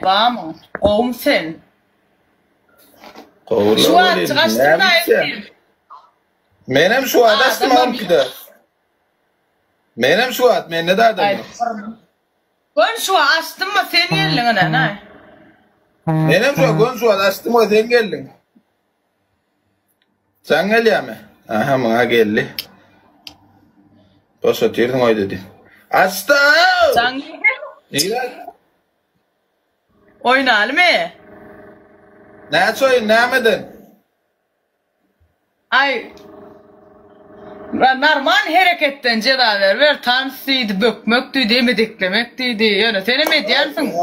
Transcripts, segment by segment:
bamı. Oğum sen. Kovurla Şu an olayım. çıkaçtım Ne da yapayım? Menem şu an açtım tamam. am kida. Menem şu an men ne derdim? Ben şu an açtım mı senin yerine ne? Menem şu an açtım o sen geldin. Sen gel ya mı? Aha bana geldi. Boş otuydun oy dedi. Açtım. Sen İyi. oynayalım mı? Ne soyun ne medin? Ay normal hareketten cedaver ver tansiydi bökmöktü demediklemekti yani sen ne diyorsun?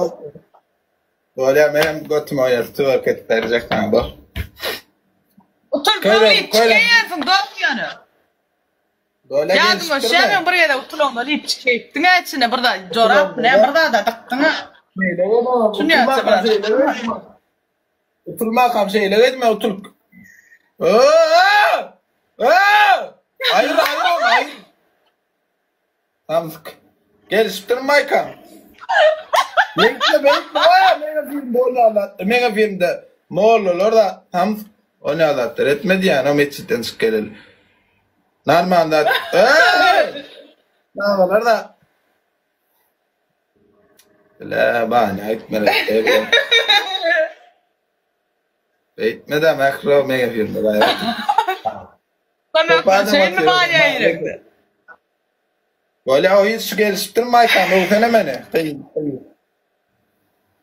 Böyle benim götüm oyar tuvalet et verecek bana bak. Otur Koyalım, böyle koyalım. çıkıyorsun dört yanı. Böyle Yardım o şey ben buraya da oturun da lip çıkıyordun içine burada çorap ne burada da taktın ha. Şunu yapsa bana. Oturma kam şeyle gitme otur. Hayır. Tamam. Gel sıktırma kam. Bekle. Mega film böyle anlattı. Mega filmde Moğollar orada tam o ne anlattı. Etmedi yani o meçhitten sıkılır. Normal anlattı. Ne var da? La bana etmedi. Etmedi makro mega filmde bayağı. Tamam şey mi var ya? Böyle o hiç geliştirme kan o fenomeni.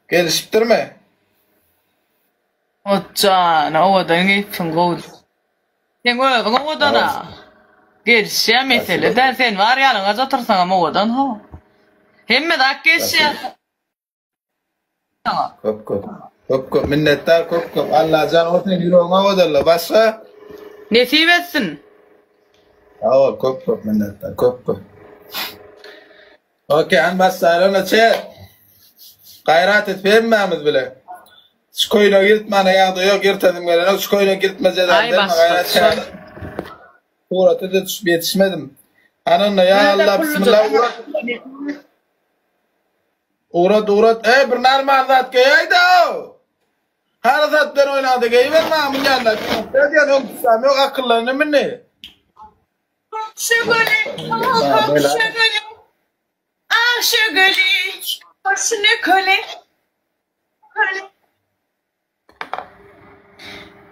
Geliştirme. 어쩌 나 오더니 풍고 땡고야 그거 오더나 gerçeğe mesele dersen var yanına otursan ama odan ho hem de gerçeğe Kop minnettar kop Allah can ortaya yürüyorma odalla başka nasip etsin Aa kop minnettar kop Okey an basarına gayret et vermemiz bile Skoyla girtmana yağdı yok girtedim gelen skoyla girtmeze derdim gayret et Uğratı da yetişmedim ananla ya Allah bismillah uğrat bir normal zat geyaydı her zattan oynadı geyverme amin yanına ne diyorsun yok tutsam yok akıllarını minni şöyle başını köle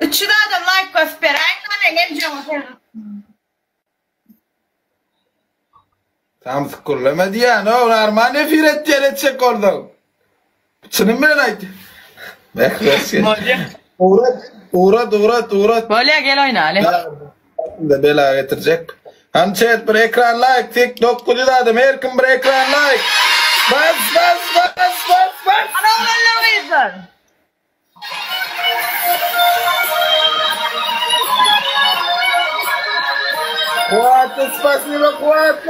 üçü de adam like göster aynen geleceğim Tam sıkırlama diyen o normal nefir edecek oldum Çınım bile neydi Beklesin Uğrat böyle gel oyna Ali Da bela getirecek Hançet bir ekran like TikTok kudu adım her kim bir ekran like Bas Ana oğlanlar izler Kuatı spasiba kuatı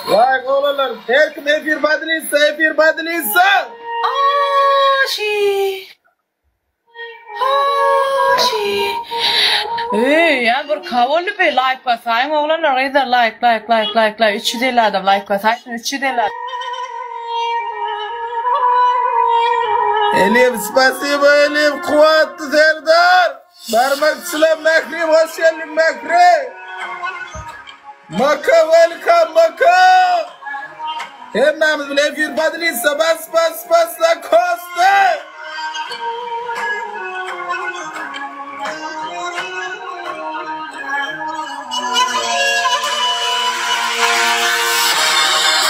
Like oğlanlar her kim efir badiliysa ya bir kavolü bir like basayım oğlanlar izler like üçü değil adam like basayım üçü değil adam Elif spasiba Elif kuatı Serdar Barmak selam Mekri hoş geldin Mekri Maka welcome Maka Hem namız bile efir badiliysa bas la kosta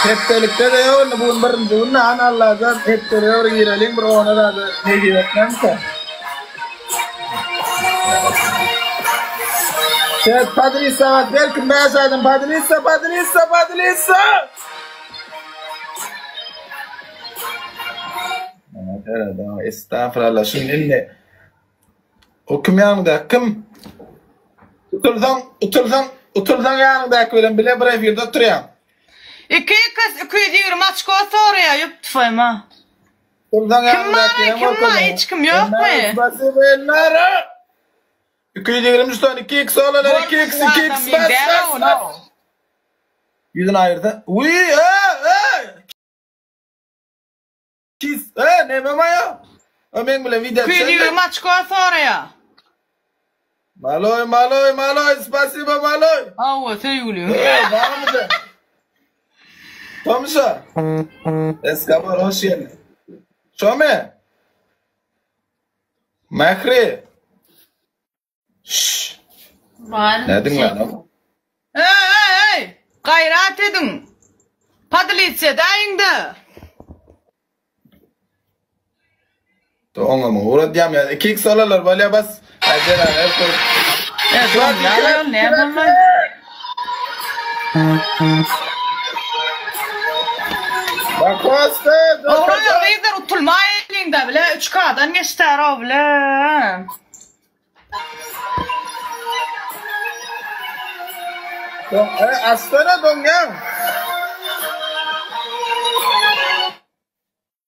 Hep birlikte de yok bunun birinci Allah'tan hep birlikte girelim bir ona da ne diyeceklerse Şehit Padrisa var belki meşaydın Padrisa Evet estağfurullah şimdi ne o kim yanında kim Oturdan yanındaki bilen bile bir evde oturuyor İki diyor maç koysa oraya yok tufayım ha. Kim var hiç kim yok mu? İki diyorum üstüne 2x olanlar 2x bas. Yüzün ayırdı. Kiss. Ne maya? Men bilen video Kuyuyu maç koysa oraya. Maloy, spasibo Maloy. Ava sevgili. Var mı? Tomsa. Escobar hoş geldin. Şome. Makri. Şşş. Ne dedin lan? Hey. Gayrat edin. Padlice dayında. Doğru mu? Uğradıyorum ya. Kik salalar böyle bas. Acele hep koy. Ne yapalım? Bak hosta. Oğlan rezer utulma elinde bile 3K'dan geçter o bile. Astana dongan.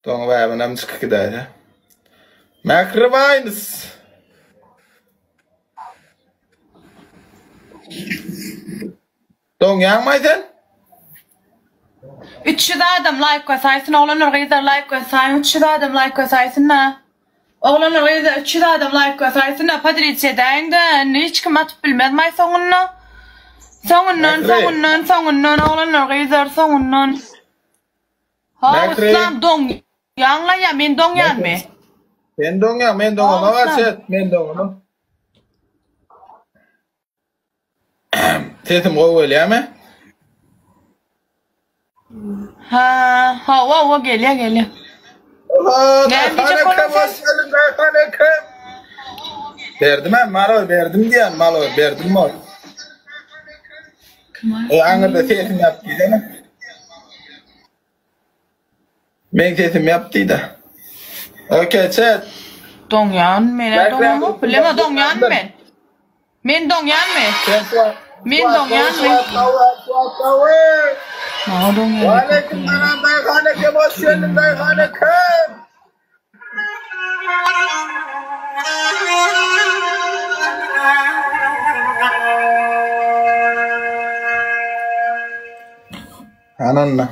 Donga var men hem çıkık gider. Makrivaynes. Dongan maydın? 300 adam like koyarsın, oğlanlar rezer like koyarsın, 300 adam like koyarsın ne? Oğlanlar rezer 300 adam like koyarsın ne? Padrice dayında hiç kim atıp bilmez sonunla. Sonundan oğlanlar rezer sonundan. Ha uslan dong. Yanla ya men dong yan mı? Men dongan. Ma var set men dongan. Sesim koy öyle mi? Ha, geliyor. Verdim ben Maloy verdim diyen Maloy verdim mi? Anında sesim yaptıydı ne? Ben sesim yaptıydı. Okey chat. Dongyan men dongyan bilema dongyan men. Men dongyan men. Men dongyan men. Ma dongyan. Aleykümselam dayıhane kim hoş geldin dayıhane kim? Ananla.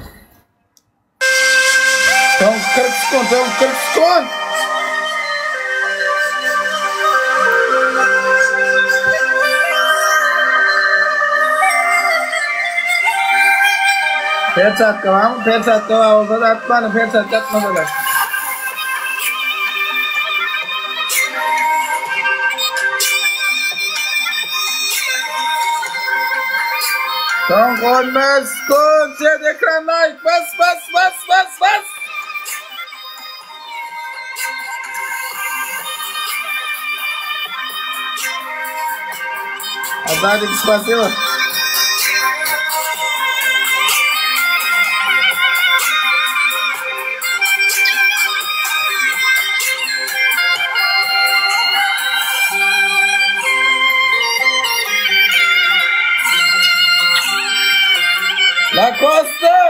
Son 40 sekund. Persat kava olsa da atmanı persat yapmasa da. Son 15 sekund. Chat ekran like. Bas. Hadi spasibo. La Costa!